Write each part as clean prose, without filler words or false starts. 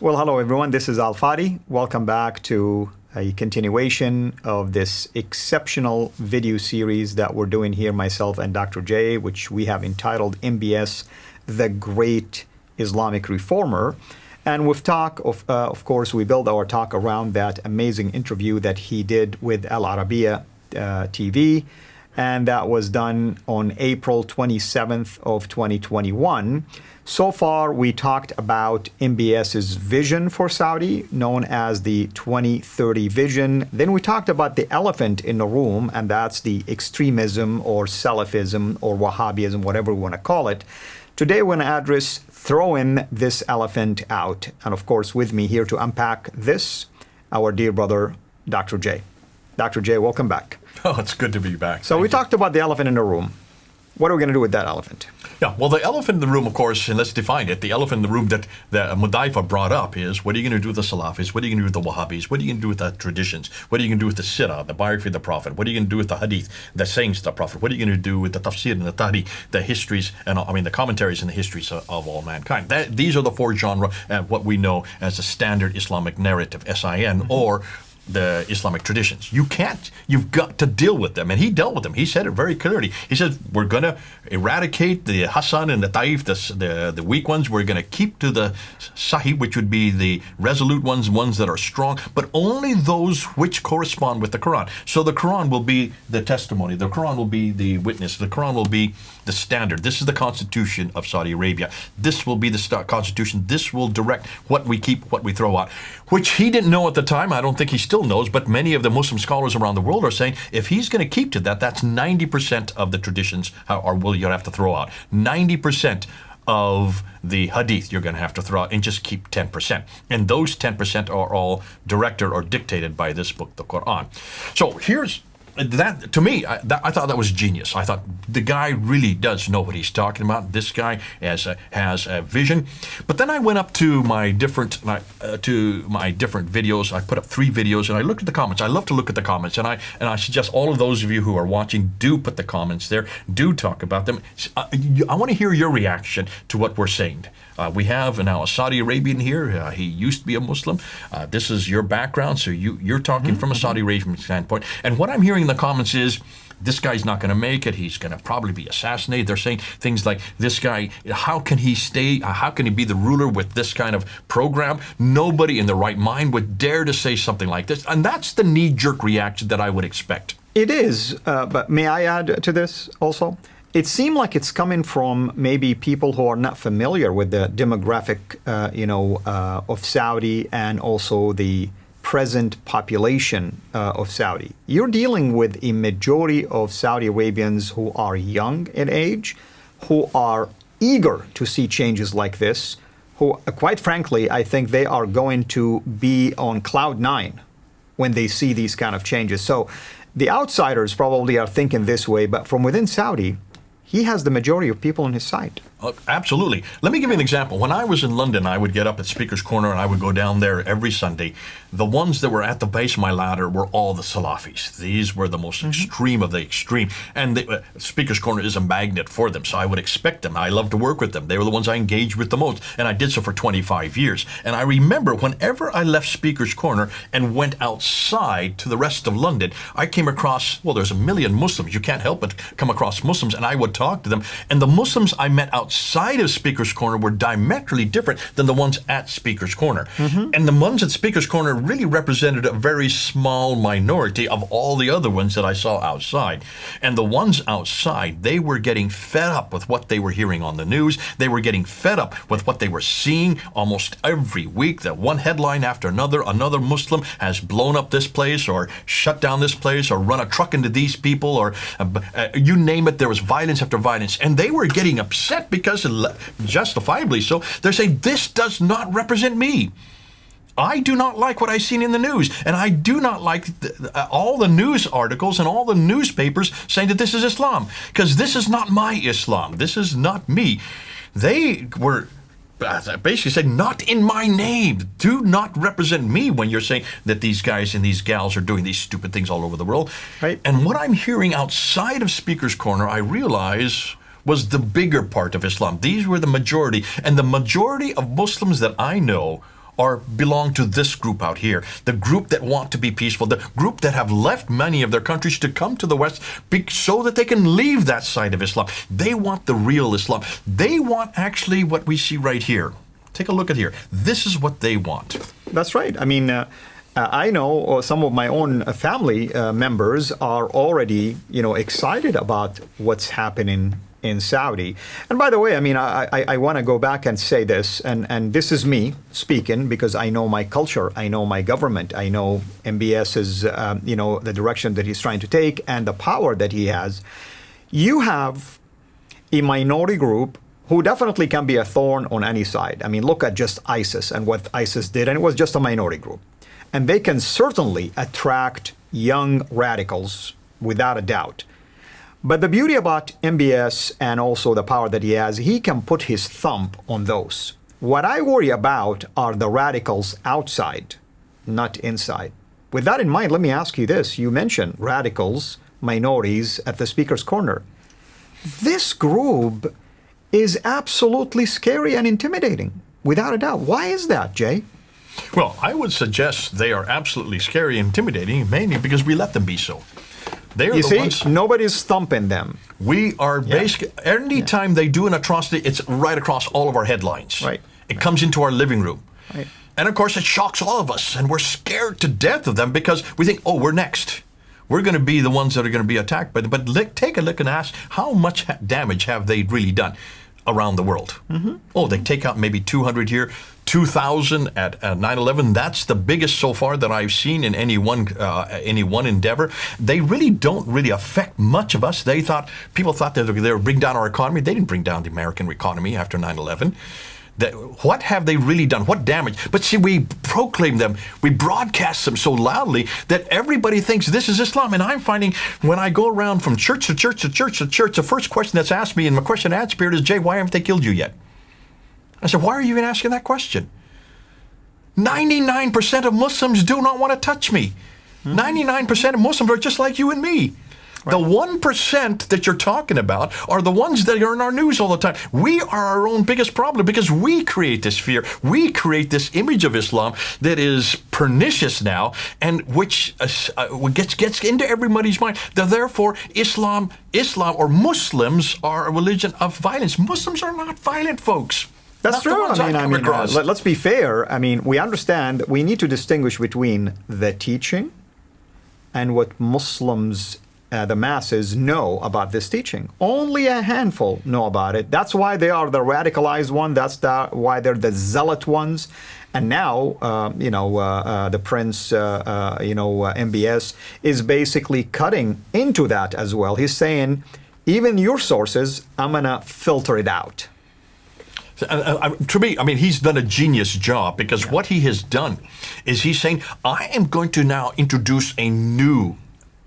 Well, hello everyone. This is Al Fadi. Welcome back to a continuation of this exceptional video series that we're doing here, myself and Dr. J, which we have entitled MBS, The Great Islamic Reformer. And we've talked, of course, we build our talk around that amazing interview that he did with Al Arabiya TV. And that was done on April 27th of 2021. So far, we talked about MBS's vision for Saudi, known as the 2030 vision. Then we talked about the elephant in the room, and that's the extremism or Salafism or Wahhabism, whatever we want to call it. Today, we're going to throwing this elephant out. And of course, with me here to unpack this, our dear brother, Dr. J. Dr. J, welcome back. Oh, it's good to be back. So we talked about the elephant in the room. What are we going to do with that elephant? Yeah, well, the elephant in the room, of course, and let's define it. The elephant in the room that Mudaifa brought up is, what are you going to do with the Salafis? What are you going to do with the Wahhabis? What are you going to do with the traditions? What are you going to do with the CIRA, the biography of the Prophet? What are you going to do with the Hadith, the sayings of the Prophet? What are you going to do with the Tafsir and the Tahri, the histories, and the commentaries and the histories of all mankind? These are the four genres, what we know as the standard Islamic narrative, SIN, or the Islamic traditions. You've got to deal with them. And he dealt with them. He said it very clearly. He said, we're going to eradicate the Hassan and the Taif, the weak ones. We're going to keep to the Sahih, which would be the resolute ones that are strong, but only those which correspond with the Quran. So the Quran will be the testimony. The Quran will be the witness. The Quran will be the standard. This is the constitution of Saudi Arabia. This will be the constitution. This will direct what we keep, what we throw out, which he didn't know at the time. I don't think he still knows, but many of the Muslim scholars around the world are saying if he's going to keep to that, that's 90% of the traditions you'll have to throw out. 90% of the hadith you're going to have to throw out and just keep 10%. And those 10% are all directed or dictated by this book, the Quran. So here's that. To me, I thought that was genius. I thought the guy really does know what he's talking about. This guy has a vision. But then I went up to my different videos. I put up 3 videos and I looked at the comments. I love to look at the comments, and I suggest all of those of you who are watching do put the comments there. Do talk about them. I want to hear your reaction to what we're saying. We have now a Saudi Arabian here. He used to be a Muslim. This is your background, so you're talking from a Saudi Arabian standpoint. And what I'm hearing in the comments is, this guy's not going to make it. He's going to probably be assassinated. They're saying things like, this guy, how can he stay? How can he be the ruler with this kind of program? Nobody in their right mind would dare to say something like this. And that's the knee-jerk reaction that I would expect. It is, but may I add to this also? It seemed like it's coming from maybe people who are not familiar with the demographic, of Saudi and also the present population of Saudi. You're dealing with a majority of Saudi Arabians who are young in age, who are eager to see changes like this, who, quite frankly, I think they are going to be on cloud 9 when they see these kind of changes. So the outsiders probably are thinking this way, but from within Saudi, he has the majority of people on his side. Absolutely. Let me give you an example. When I was in London, I would get up at Speaker's Corner and I would go down there every Sunday. The ones that were at the base of my ladder were all the Salafis. These were the most extreme of the extreme. And the Speaker's Corner is a magnet for them, so I would expect them. I love to work with them. They were the ones I engaged with the most, and I did so for 25 years. And I remember whenever I left Speaker's Corner and went outside to the rest of London, I came across, well, there's a million Muslims. You can't help but come across Muslims, and I would talk to them. And the Muslims I met outside of Speaker's Corner were diametrically different than the ones at Speaker's Corner. And the ones at Speaker's Corner really represented a very small minority of all the other ones that I saw outside. And the ones outside, they were getting fed up with what they were hearing on the news. They were getting fed up with what they were seeing almost every week, that one headline after another Muslim has blown up this place or shut down this place or run a truck into these people, or you name it, there was violence after violence. And they were getting upset because, justifiably so, they're saying, this does not represent me. I do not like what I've seen in the news, and I do not like all the news articles and all the newspapers saying that this is Islam, because this is not my Islam. This is not me. They were basically saying, not in my name. Do not represent me when you're saying that these guys and these gals are doing these stupid things all over the world. Right. And what I'm hearing outside of Speaker's Corner, I realize, was the bigger part of Islam. These were the majority, and the majority of Muslims that I know belong to this group out here, the group that want to be peaceful, the group that have left many of their countries to come to the West so that they can leave that side of Islam. They want the real Islam. They want actually what we see right here. Take a look at here. This is what they want. That's right. I mean, I know some of my own family members are already, excited about what's happening in Saudi. And by the way, I mean, I want to go back and say this, and this is me speaking because I know my culture, I know my government, I know MBS's, the direction that he's trying to take and the power that he has. You have a minority group who definitely can be a thorn on any side. I mean, look at just ISIS and what ISIS did, and it was just a minority group. And they can certainly attract young radicals without a doubt. But the beauty about MBS and also the power that he has, he can put his thumb on those. What I worry about are the radicals outside, not inside. With that in mind, let me ask you this. You mentioned radicals, minorities at the Speaker's Corner. This group is absolutely scary and intimidating, without a doubt. Why is that, Jay? Well, I would suggest they are absolutely scary and intimidating, mainly because we let them be so. They are you the see, ones, nobody's thumping them. we are basically, anytime they do an atrocity, it's right across all of our headlines. Right. It comes into our living room. Right. And of course, it shocks all of us, and we're scared to death of them because we think, oh, we're next. We're going to be the ones that are going to be attacked. But take a look and ask, how much damage have they really done around the world? Mm-hmm. Oh, they take out maybe 200 here, 2,000 at 9/11. That's the biggest so far that I've seen in any one endeavor. They really don't really affect much of us. People thought that they would bring down our economy. They didn't bring down the American economy after 9/11. What have they really done? What damage? But see, we proclaim them, we broadcast them so loudly that everybody thinks this is Islam. And I'm finding when I go around from church to church to church to church, the first question that's asked me in my question and answer period is, Jay, why haven't they killed you yet? I said, why are you even asking that question? 99% of Muslims do not want to touch me. 99% of Muslims are just like you and me. Right. The 1% that you're talking about are the ones that are in our news all the time. We are our own biggest problem because we create this fear. We create this image of Islam that is pernicious now and which gets into everybody's mind. Therefore, Islam or Muslims are a religion of violence. Muslims are not violent, folks. That's true. Let's be fair. I mean, we understand we need to distinguish between the teaching and what Muslims, the masses, know about this teaching. Only a handful know about it. That's why they are the radicalized one. That's why they're the zealot ones. And now, the Prince, MBS is basically cutting into that as well. He's saying, even your sources, I'm going to filter it out. To me, I mean, he's done a genius job because what he has done is he's saying, I am going to now introduce a new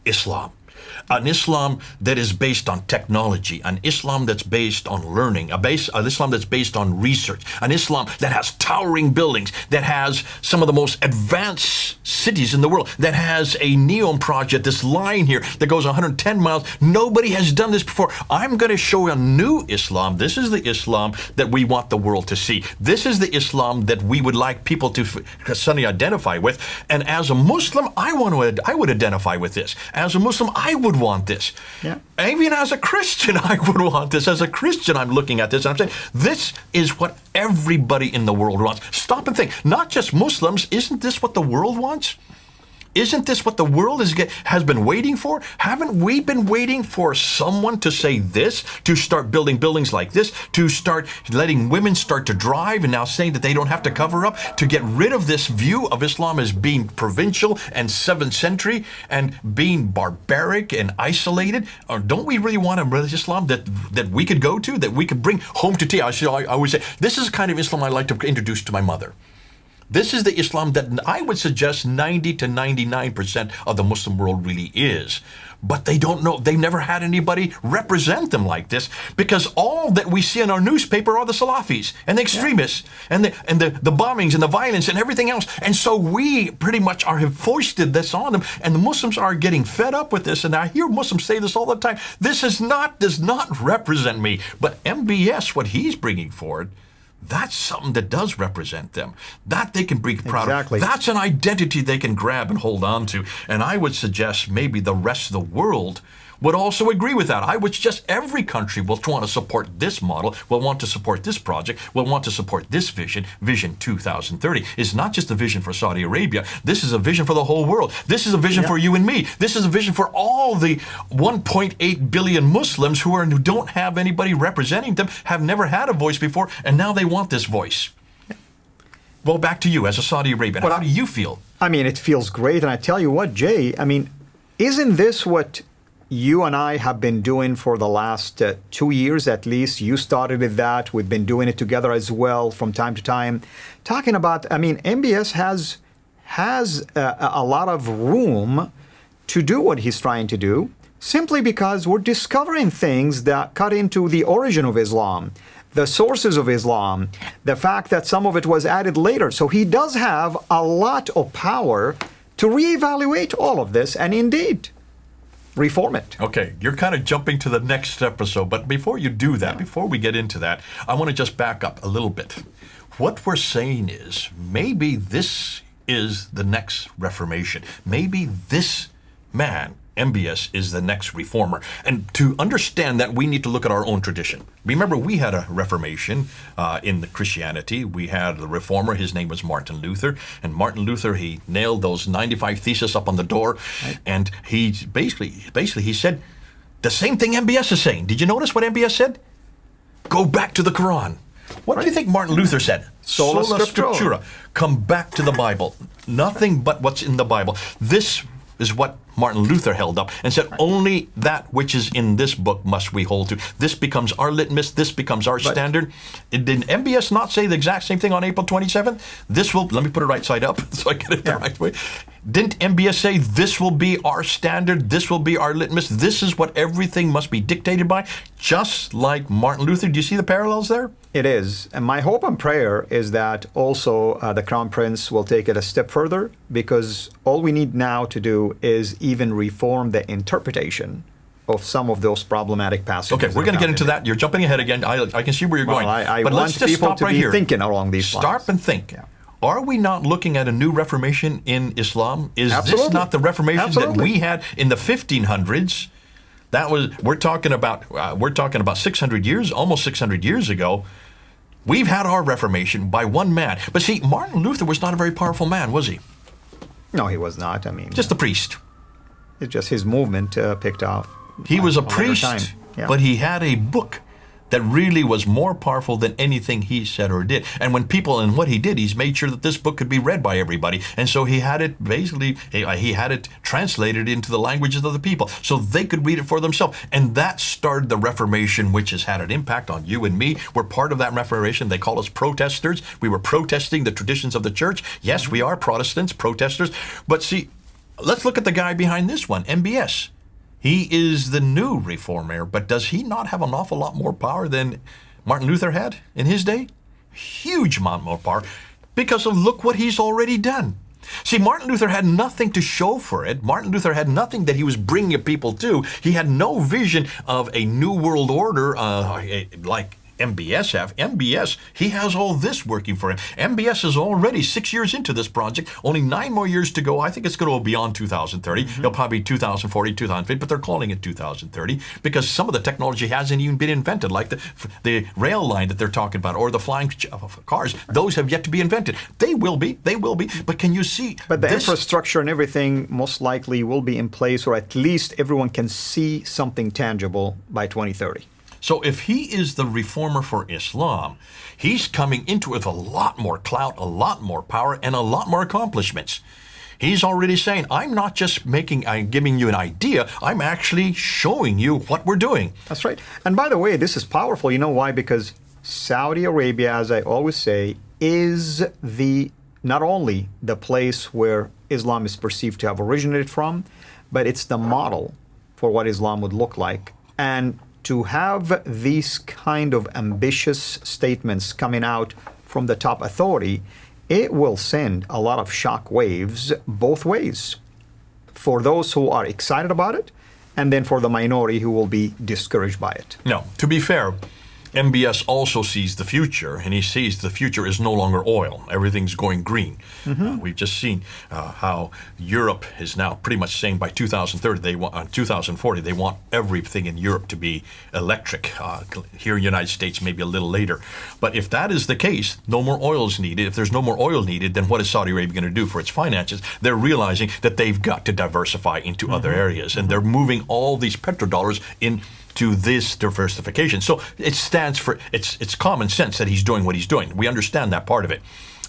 Islam. An Islam that is based on technology, an Islam that's based on learning, an Islam that's based on research, an Islam that has towering buildings, that has some of the most advanced cities in the world, that has a NEOM project, this line here that goes 110 miles. Nobody has done this before. I'm going to show a new Islam. This is the Islam that we want the world to see. This is the Islam that we would like people to suddenly identify with. And as a Muslim, I would identify with this. As a Muslim, I would want this. Yeah. Even as a Christian, I would want this. As a Christian, I'm looking at this and I'm saying, this is what everybody in the world wants. Stop and think. Not just Muslims. Isn't this what the world wants? Isn't this what the world has been waiting for? Haven't we been waiting for someone to say this, to start building buildings like this, to start letting women start to drive and now saying that they don't have to cover up, to get rid of this view of Islam as being provincial and 7th century and being barbaric and isolated? Or don't we really want a religious Islam that we could go to, that we could bring home to tea? I always say, this is the kind of Islam I like to introduce to my mother. This is the Islam that I would suggest 90 to 99% of the Muslim world really is. But they don't know. They've never had anybody represent them like this because all that we see in our newspaper are the Salafis and the extremists and the bombings and the violence and everything else. And so we pretty much have foisted this on them. And the Muslims are getting fed up with this. And I hear Muslims say this all the time. This does not represent me. But MBS, what he's bringing forward, that's something that does represent them. That they can be proud Exactly. of. That's an identity they can grab and hold on to. And I would suggest maybe the rest of the world would also agree with that. I would suggest every country will want to support this model, will want to support this project, will want to support this vision, Vision 2030. It's not just a vision for Saudi Arabia. This is a vision for the whole world. This is a vision for you and me. This is a vision for all the 1.8 billion Muslims who don't have anybody representing them, have never had a voice before, and now they want this voice. Well, back to you as a Saudi Arabian. How do you feel? I mean, it feels great. And I tell you what, Jay, I mean, isn't this what you and I have been doing for the last 2 years at least? You started with that. We've been doing it together as well from time to time. Talking about, I mean, MBS has a lot of room to do what he's trying to do, simply because we're discovering things that cut into the origin of Islam, the sources of Islam, the fact that some of it was added later. So he does have a lot of power to reevaluate all of this and indeed reform it. Okay, you're kind of jumping to the next episode, but before you do that, before we get into that, I want to just back up a little bit. What we're saying is maybe this is the next Reformation. Maybe this man, MBS, is the next reformer. And to understand that, we need to look at our own tradition. Remember, we had a Reformation in the Christianity. We had the reformer. His name was Martin Luther. And Martin Luther, he nailed those 95 theses up on the door. Right. And he basically he said the same thing MBS is saying. Did you notice what MBS said? Go back to the Quran. What do you think Martin Luther said? Sola Scriptura. Come back to the Bible. Nothing but what's in the Bible. This is what Martin Luther held up and said, only that which is in this book must we hold to. This becomes our litmus. This becomes our standard. Did MBS not say the exact same thing on April 27th? This will, let me put it right side up so I get it the right way. Didn't MBS say this will be our standard? This will be our litmus. This is what everything must be dictated by, just like Martin Luther. Do you see the parallels there? It is. And my hope and prayer is that also the Crown Prince will take it a step further, because all we need now to do is even reform the interpretation of some of those problematic passages. Okay, we're going to get into that. You're jumping ahead again. I can see where you're going. I but want let's just people stop to right be here. thinking along these lines. Stop and think. Yeah. Are we not looking at a new Reformation in Islam? Is this not the Reformation that we had in the 1500s? That was we're talking about 600 years, almost 600 years ago. We've had our Reformation by one man. But see, Martin Luther was not a very powerful man, was he? No, he was not. I mean, just a priest. It's just his movement picked off. He was a priest, but he had a book that really was more powerful than anything he said or did. And when people, and what he did, he's made sure that this book could be read by everybody. And so he had it basically, he had it translated into the languages of the people so they could read it for themselves. And that started the Reformation, which has had an impact on you and me. We're part of that Reformation. They call us protesters. We were protesting the traditions of the church. Yes, we are Protestants, protesters. But see, let's look at the guy behind this one, MBS. He is the new reformer, but does he not have an awful lot more power than Martin Luther had in his day? Huge amount more power, because of look what he's already done. See, Martin Luther had nothing to show for it. Martin Luther had nothing that he was bringing people to. He had no vision of a new world order like MBS have. MBS, he has all this working for him. MBS is already 6 years into this project, only 9 more years to go. I think it's going to go beyond 2030. It'll probably be 2040, 2050, but they're calling it 2030 because some of the technology hasn't even been invented, like the rail line that they're talking about or the flying cars. Those have yet to be invented. They will be, but can you see? But the infrastructure and everything most likely will be in place, or at least everyone can see something tangible by 2030. So if he is the reformer for Islam, he's coming into it with a lot more clout, a lot more power, and a lot more accomplishments. He's already saying, I'm not just giving you an idea, I'm actually showing you what we're doing. That's right. And by the way, this is powerful. You know why? Because Saudi Arabia, as I always say, is not only the place where Islam is perceived to have originated from, but it's the model for what Islam would look like. And to have these kind of ambitious statements coming out from the top authority, it will send a lot of shock waves both ways, for those who are excited about it, and then for the minority who will be discouraged by it. No, to be fair, MBS also sees the future, and he sees the future is no longer oil. Everything's going green. We've just seen how Europe is now pretty much saying by 2030, 2040, they want everything in Europe to be electric. Here in the United States, maybe a little later. But if that is the case, no more oil is needed. If there's no more oil needed, then what is Saudi Arabia going to do for its finances? They're realizing that they've got to diversify into other areas, and they're moving all these petrodollars into this diversification. So it stands for, it's common sense that he's doing what he's doing. We understand that part of it.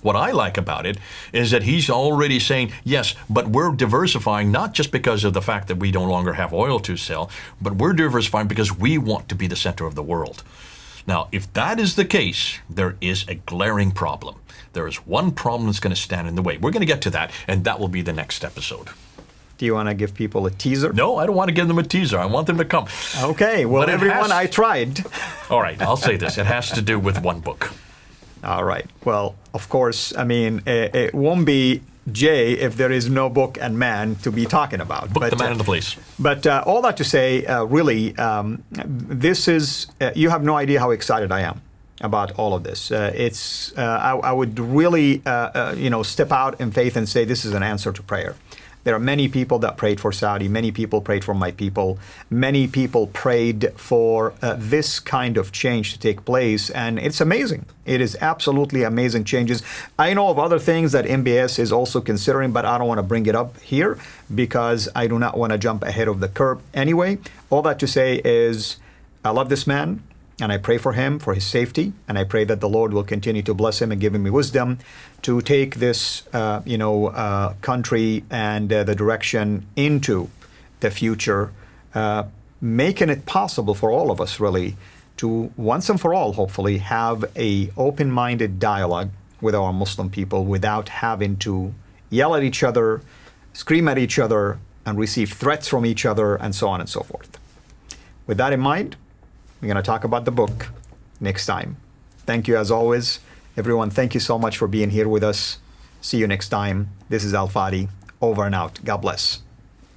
What I like about it is that he's already saying, yes, but we're diversifying not just because of the fact that we no longer have oil to sell, but we're diversifying because we want to be the center of the world. Now, if that is the case, there is a glaring problem. There is one problem that's going to stand in the way. We're going to get to that, and that will be the next episode. Do you want to give people a teaser? No, I don't want to give them a teaser. I want them to come. Okay, well, everyone, I tried. All right, I'll say this. It has to do with one book. All right. Well, of course, I mean, it won't be Jay if there is no book and man to be talking about. Book, the man, and the place. But all that to say, really, this is, you have no idea how excited I am about all of this. I would really, step out in faith and say this is an answer to prayer. There are many people that prayed for Saudi. Many people prayed for my people. Many people prayed for this kind of change to take place. And it's amazing. It is absolutely amazing changes. I know of other things that MBS is also considering, but I don't want to bring it up here because I do not want to jump ahead of the curve. Anyway, all that to say is I love this man. And I pray for him, for his safety, and I pray that the Lord will continue to bless him and give him wisdom to take this, country and the direction into the future, making it possible for all of us, really, to once and for all, hopefully, have a open-minded dialogue with our Muslim people without having to yell at each other, scream at each other, and receive threats from each other, and so on and so forth. With that in mind, we're going to talk about the book next time. Thank you as always. Everyone, thank you so much for being here with us. See you next time. This is Al-Fadi. Over and out. God bless.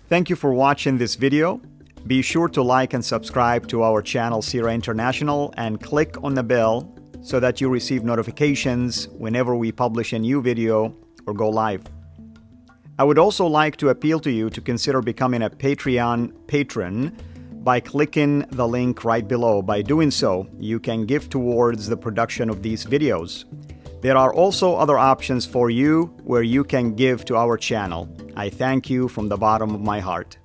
Thank you for watching this video. Be sure to like and subscribe to our channel CIRA International and click on the bell so that you receive notifications whenever we publish a new video or go live. I would also like to appeal to you to consider becoming a Patreon patron by clicking the link right below. By doing so, you can give towards the production of these videos. There are also other options for you where you can give to our channel. I thank you from the bottom of my heart.